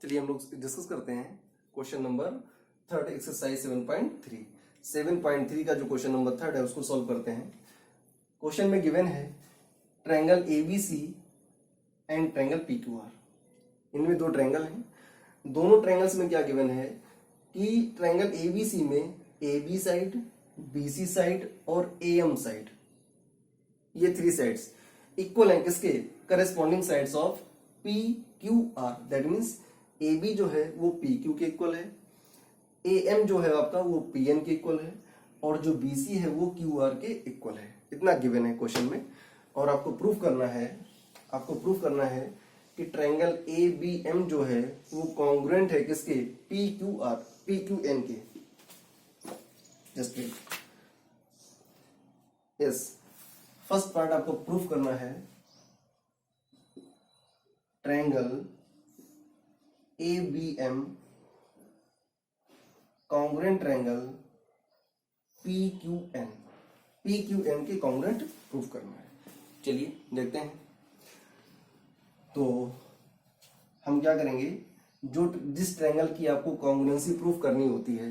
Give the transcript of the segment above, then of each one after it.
चलिए हम लोग डिस्कस करते हैं क्वेश्चन नंबर थर्ड एक्सरसाइज 7.3। 7.3 का जो क्वेश्चन नंबर थर्ड है उसको सॉल्व करते हैं। क्वेश्चन में गिवन है triangle ABC and triangle PQR. इनमें दो ट्रायंगल हैं। दोनों ट्रायंगल्स में क्या गिवन है कि ट्रायंगल एबीसी में एबी साइड, बीसी साइड और एएम साइड, ये थ्री साइड्स इक्वल हैं किसके? Corresponding sides of P Q R. That means A B जो है वो पी क्यू के इक्वल है, ए एम जो है आपका वो पी एन के इक्वल है, और जो बी सी है वो क्यू आर के इक्वल है। इतना गिवन है क्वेश्चन में। और आपको प्रूफ करना है कि ट्रायंगल ए बी एम जो है वो कॉन्ग्रुएंट है किसके? P Q R, P Q N के। जस्ट यस, फर्स्ट पार्ट आपको प्रूफ करना है triangle A B M congruent triangle P Q N के कॉन्ग्रुएंट प्रूफ करना है। चलिए देखते हैं। तो हम क्या करेंगे, जिस ट्रायंगल की आपको कॉन्ग्रुएंसी प्रूफ करनी होती है,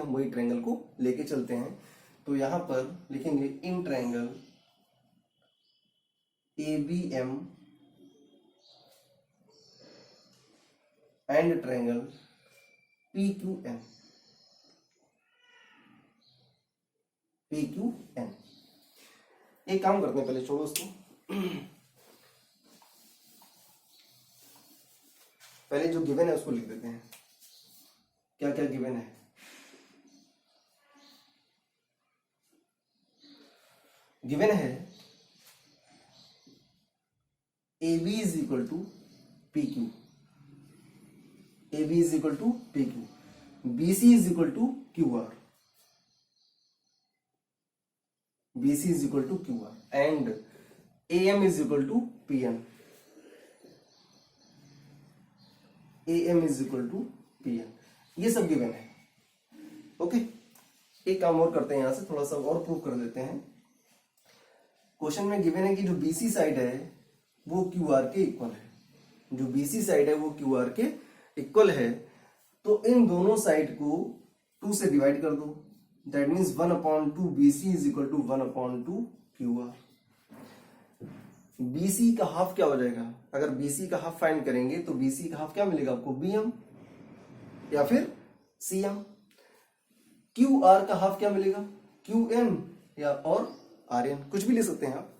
हम वही ट्रायंगल को लेके चलते हैं। तो यहां पर लिखेंगे in triangle A B M and triangle P Q N. एक काम करते हैं, पहले छोड़ो उसको। पहले जो गिवन है उसको लिख देते हैं। क्या क्या गिवन है? गिवन है A B is equal to P Q, AB is equal to PQ, BC is equal to QR, BC is equal to QR, and AM is equal to PN, AM is equal to PN। ये सब given है। Okay, एक काम और करते हैं, यहां से थोड़ा सा और प्रूव कर देते हैं। क्वेश्चन में गिवन है कि जो BC साइड है वो QR के इक्वल है, जो BC साइड है वो QR के इक्वल है। तो इन दोनों साइड को 2 से डिवाइड कर दो। That means 1/2 BC is equal to 1/2 QR। BC का हाफ क्या हो जाएगा? अगर BC का हाफ फाइंड करेंगे तो BC का हाफ क्या मिलेगा आपको? BM या फिर CM। QR का हाफ क्या मिलेगा? QN या और RN, कुछ भी ले सकते हैं आप।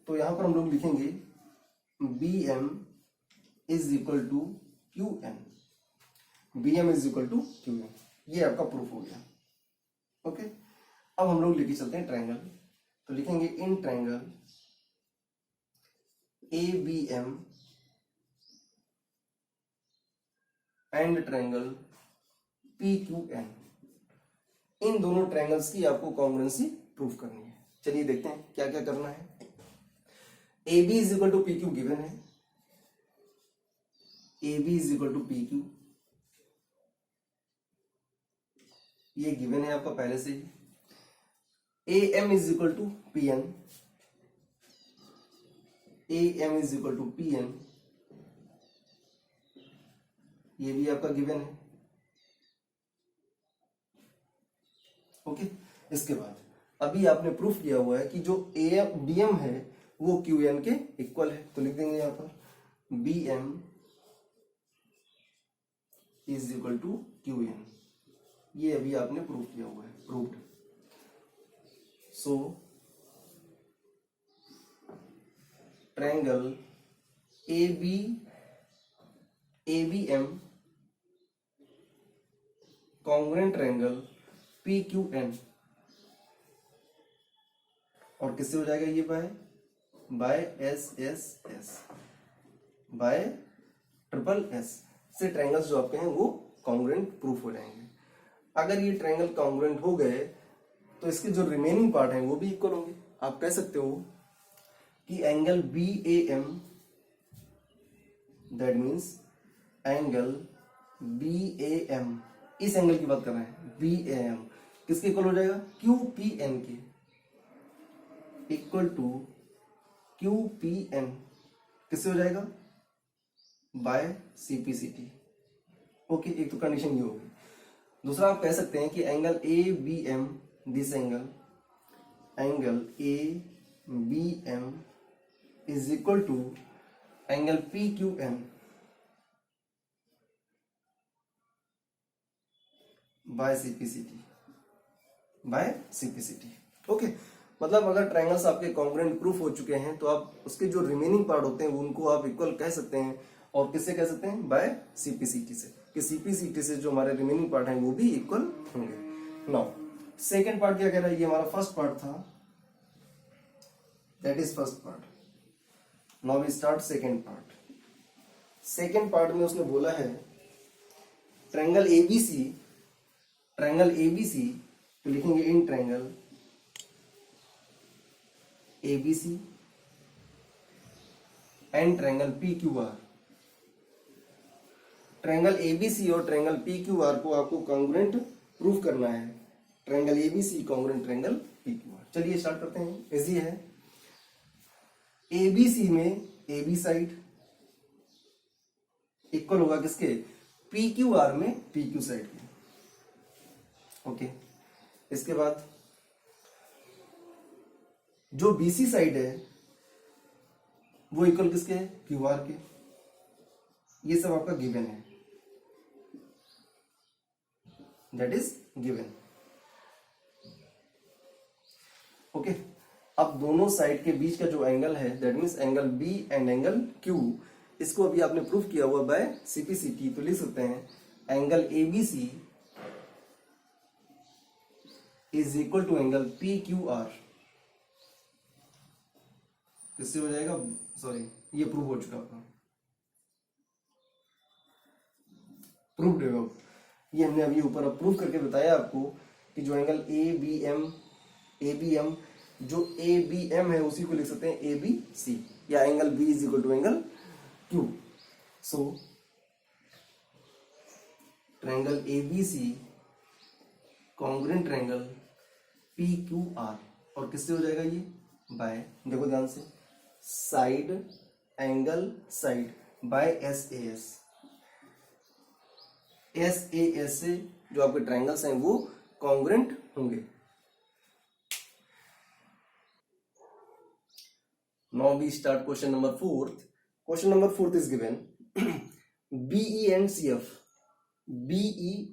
तो यहां पर हम लोग लिखेंगे BM is equal to QN, BM is equal to QN। ये आपका प्रूफ हो गया। ओके, अब हम लोग लेके चलते हैं ट्रायंगल। तो लिखेंगे in triangle ABM and triangle PQN। इन दोनों ट्रायंगल्स की आपको कॉन्ग्रुएंसी प्रूफ करनी है। चलिए देखते हैं क्या क्या करना है। AB is equal to PQ given है, AB is equal to PQ, ये गिवन है आपका पहले से ही। AM is equal to PN, AM is equal to PN, ये भी आपका गिवन है। ओके, इसके बाद अभी आपने प्रूफ किया हुआ है कि जो BM है वो QN के इक्वल है। तो लिख देंगे यहां पर BM is equal to QN। ये अभी आपने प्रूव किया हुआ है, proved. So triangle ABM congruent triangle PQN, और किससे हो जाएगा ये? बाय SSS, बाय SSS से ट्रायंगल्स जो आपके हैं वो कॉन्ग्रुएंट प्रूफ हो जाएंगे। अगर ये ट्रायंगल कॉन्ग्रुएंट हो गए तो इसके जो रिमेनिंग पार्ट हैं वो भी इक्वल होंगे। आप कह सकते हो कि angle BAM, that means angle BAM, इस एंगल की बात कर रहे हैं, BAM किसके इक्वल हो जाएगा? QPN के इक्वल टू QPN। किससे हो जाएगा? By CPCT. ओके, एक तो कंडीशन ये होगी। दूसरा आप कह सकते हैं कि angle A B M, this angle A B M is equal to angle P Q M by CPCT. Okay, मतलब अगर ट्रायंगल्स आपके कॉन्ग्रुएंट प्रूफ हो चुके हैं तो आप उसके जो रिमेनिंग पार्ट होते हैं उनको आप इक्वल कह सकते हैं। और किससे कह सकते हैं? बाय सीपीसीटी से, कि सीपीसीटी से जो हमारे रिमेनिंग पार्ट हैं वो भी इक्वल होंगे। नाउ सेकेंड पार्ट क्या कह रहा है? ये हमारा फर्स्ट पार्ट था, that is first part. Now we start second part. Second part में उसने बोला है ट्रायंगल एबीसी, तो लिखेंगे in triangle ABC and triangle PQR. Triangle ABC और ट्रायंगल पीक्यूआर को आपको कॉन्ग्रुएंट प्रूफ करना है। Triangle ABC congruent triangle PQR. चलिए स्टार्ट करते हैं, इजी है। एबीसी में एबी साइड इक्वल होगा किसके? पीक्यूआर में पीक्यू साइड के। ओके, इसके बाद जो बीसी साइड है वो इक्वल किसके है? क्यूआर के। ये सब आपका गिवन है, दैट इज गिवन। ओके, अब दोनों साइड के बीच का जो एंगल है that means angle B and angle Q, इसको अभी आपने प्रूफ किया हुआ बाय सीपीसीटी। तो लिख सकते हैं angle ABC is equal to angle P Q R. किससे हो जाएगा? सॉरी, ये प्रूव हो चुका आपका, प्रूफ है। ये हमने अभी ऊपर प्रूव करके बताया आपको कि जो एंगल ए बी एम, जो ए बी एम है उसी को लिख सकते हैं ए बी सी, या angle B is equal to angle Q. So triangle A B C congruent triangle P Q R, और किससे हो जाएगा ये? बाय, देखो ध्यान से, side angle side by S A S से जो आपके ट्रायंगल्स हैं वो कॉन्ग्रुएंट होंगे। Now we start question number fourth. Question number fourth is given BE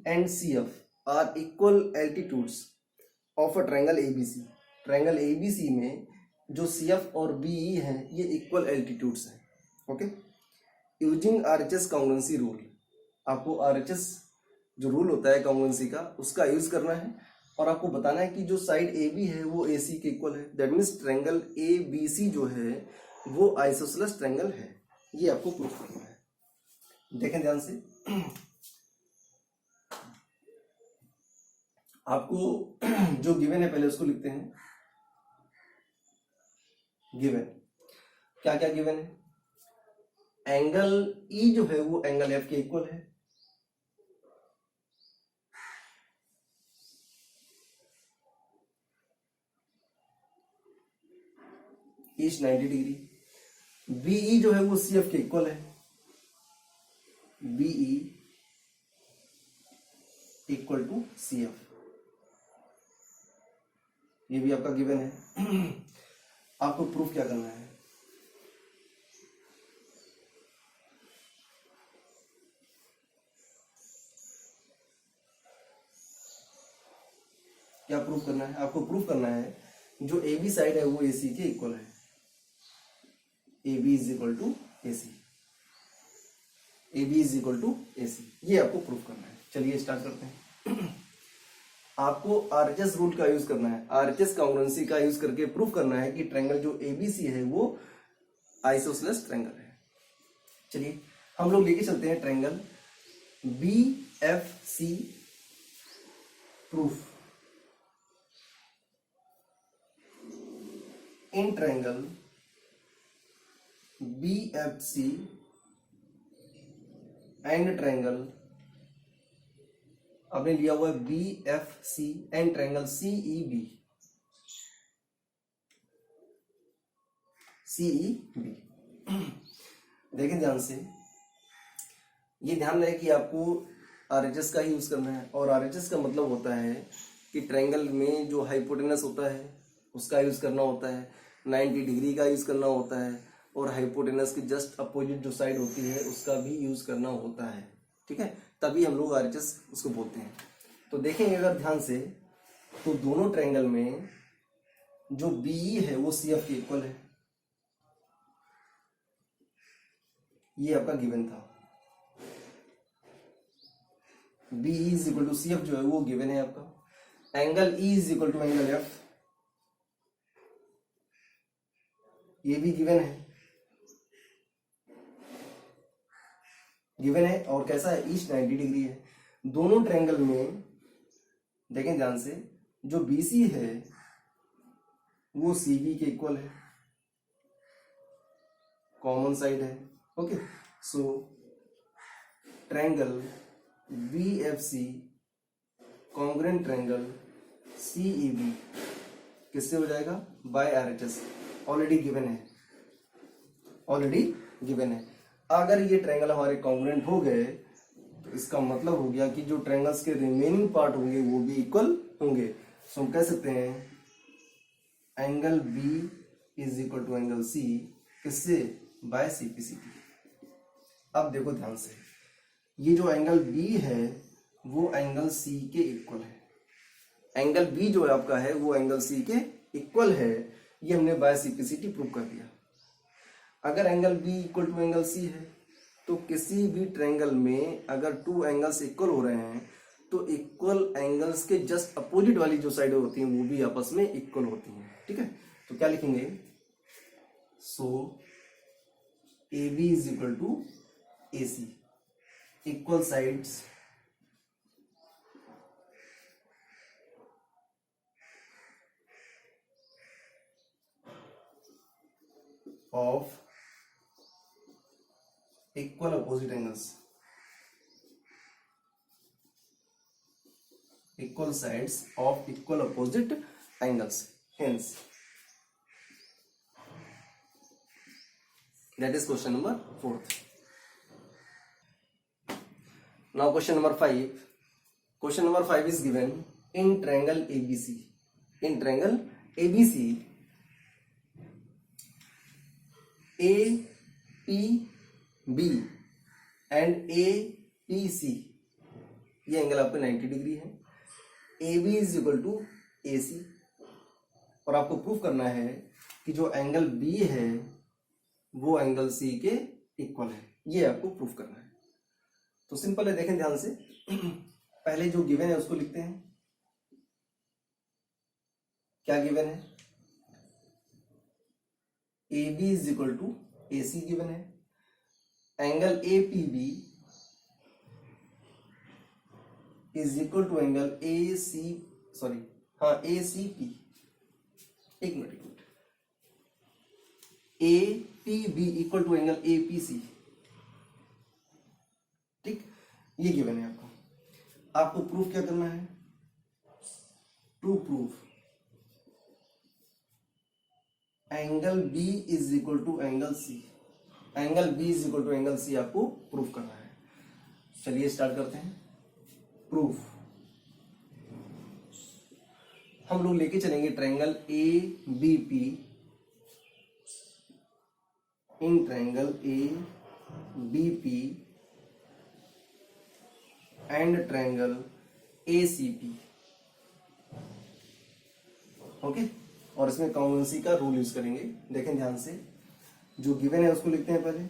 and CF are equal altitudes of a triangle ABC. Triangle ABC में जो CF और be है ये इक्वल एल्टीट्यूड्स हैं। Okay, using RHS congruency rule, आपको RHS जो rule होता है कॉन्ग्रुएंसी का उसका यूज करना है, और आपको बताना है कि जो साइड ए बी है वो ए सी के इक्वल है। That means triangle A B C जो है वो आइसोसेलेस ट्रायंगल है। ये आपको प्रूफ करना है। देखें ध्यान से, आपको जो गिवन है पहले उसको लिखते हैं। गिवन क्या क्या गिवन है? एंगल ई जो है वो एंगल एफ के इक्वल है। East 90 degree. बीई जो है वो सीएफ के इक्वल है। बीई इक्वल टू सीएफ, ये भी आपका गिवन है। आपको प्रूफ क्या करना है? क्या प्रूफ करना है? आपको प्रूफ करना है जो ए बी साइड है वो ए सी के इक्वल है। A B is equal to A C, A B is equal to A C, ये आपको प्रूफ करना है। चलिए स्टार्ट करते हैं। आपको आरएचएस रूल का यूज करना है, आरएचएस कॉन्ग्रुएंसी का यूज करके प्रूफ करना है कि ट्रायंगल जो एबीसी है वो आइसोसेलेस ट्रायंगल है। चलिए हम लोग लेके चलते हैं triangle B F C proof. In triangle B F C and triangle, आपने लिया हुआ है B F C and triangle CE B, CE B. देखें ध्यान से, ये ध्यान रहे कि आपको आरएचएस का ही यूज करना है, और आरएचएस का मतलब होता है कि ट्रायंगल में जो हाइपोटेनस होता है उसका यूज करना होता है, 90 डिग्री का यूज करना होता है, और हाइपोटेनस की जस्ट अपोजिट जो साइड होती है उसका भी यूज करना होता है। ठीक है, तभी हम लोग आरएचएस उसको बोलते हैं। तो देखेंगे अगर ध्यान से, तो दोनों ट्रायंगल में जो बीई है वो सीएफ के इक्वल है, ये आपका गिवन था। BE is equal to CF जो है वो गिवन है आपका। Angle E is equal to angle F, ये भी गिवन है, गिवन है। और कैसा है, ईस्ट 90 डिग्री है। दोनों ट्रायंगल में देखें ध्यान से, जो बीसी है वो सीबी के इक्वल है, कॉमन साइड है। Okay, so triangle BFC congruent triangle CEB किससे हो जाएगा, बाय आरएचएस। ऑलरेडी गिवन है, ऑलरेडी गिवन है। अगर ये ट्रायंगल हमारे कॉन्ग्रुएंट हो गए तो इसका मतलब हो गया कि जो ट्रायंगल्स के रिमेनिंग पार्ट होंगे वो भी इक्वल होंगे। सो हम कह सकते हैं angle B is equal to angle C, किससे, बाय सीपीसीटी। अब देखो ध्यान से, ये जो एंगल बी है वो एंगल सी के इक्वल है। एंगल बी जो आपका है वो एंगल सी के इक्वल है, ये हमने बाय सीपीसीटी प्रूव कर दिया। अगर angle B equal to angle C है तो किसी भी ट्रायंगल में अगर टू एंगल्स इक्वल हो रहे हैं तो इक्वल एंगल्स के जस्ट अपोजिट वाली जो साइड होती हैं वो भी आपस में इक्वल होती हैं। ठीक है, तो क्या लिखेंगे, so A B is equal to A C, equal sides of equal opposite angles, equal sides of equal opposite angles, hence that is question number 4. Now question number 5. Question number 5 is given in triangle ABC. In triangle ABC, APB and APC, ये angle आपका 90 degree है। AB is equal to AC, और आपको proof करना है कि जो angle B है वो एंगल C के इक्वल है, ये आपको प्रूफ करना है। तो सिंपल है, देखें ध्यान से। पहले जो गिवन है उसको लिखते हैं। क्या गिवन है, AB is equal to AC given है। Angle APB is equal to angle ACP। एक minute, APB equal to angle APC। ठीक, ये गिवन है आपको। आपको प्रूफ क्या करना है, to proof angle B is equal to angle C। Angle B is equal to angle C आपको प्रूफ करना है। चलिए स्टार्ट करते हैं प्रूफ। हम लोग लेके चलेंगे triangle ABP, in triangle ABP and triangle ACP। Okay, और इसमें कॉन्ग्रुएंसी का रूल यूज करेंगे। देखें ध्यान से, जो गिवन है उसको लिखते हैं पहले।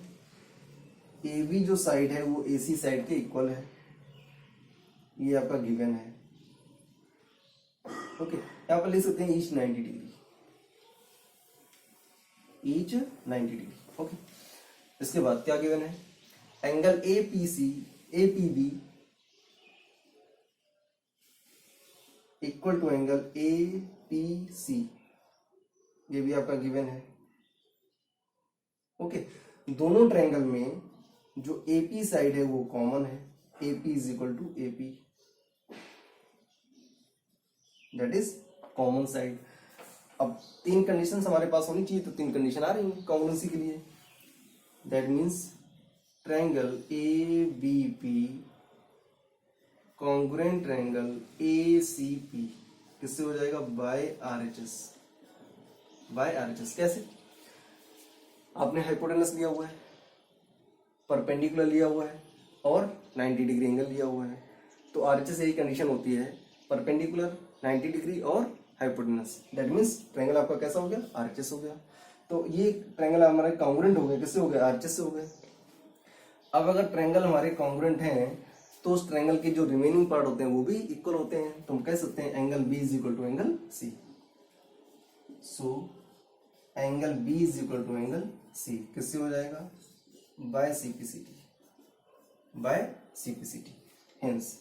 AB जो साइड है वो AC साइड के इक्वल है, ये आपका गिवन है। ओके, यहां पर लिख सकते हैं each 90 degree, each 90 degree. Okay, इसके बाद क्या गिवन है, angle APB equal to angle APC, ये भी आपका गिवन है। ओके, दोनों ट्रायंगल में जो AP साइड है वो कॉमन है, AP is equal to AP, that is common side. अब तीन कंडीशंस हमारे पास होनी चाहिए, तो तीन कंडीशन आ रही हैं कॉन्ग्रुएंसी के लिए। That means triangle A B P congruent triangle A C P किससे हो जाएगा? By R H S. By R H S कैसे? आपने हाइपोटेनस लिया हुआ है, परपेंडिकुलर लिया हुआ है और 90 डिग्री एंगल लिया हुआ है। तो आर एच एस यही कंडीशन होती है, परपेंडिकुलर, 90 डिग्री और हाइपोटेनस। दैट मीन्स ट्रायंगल आपका कैसा हो गया? आर एच एस हो गया। तो ये ट्रायंगल हमारे कॉन्ग्रुएंट हो गए, किससे हो गए? आर एच एस से हो गए। अब अगर ट्रायंगल हमारे कॉन्ग्रुएंट हैं तो उस ट्रायंगल के जो रिमेनिंग पार्ट होते हैं वो भी इक्वल होते हैं। तो हम कह सकते हैं angle B is equal to angle C. So angle B is equal to angle C किससे हो जाएगा? By CPCT. By CPCT. Hence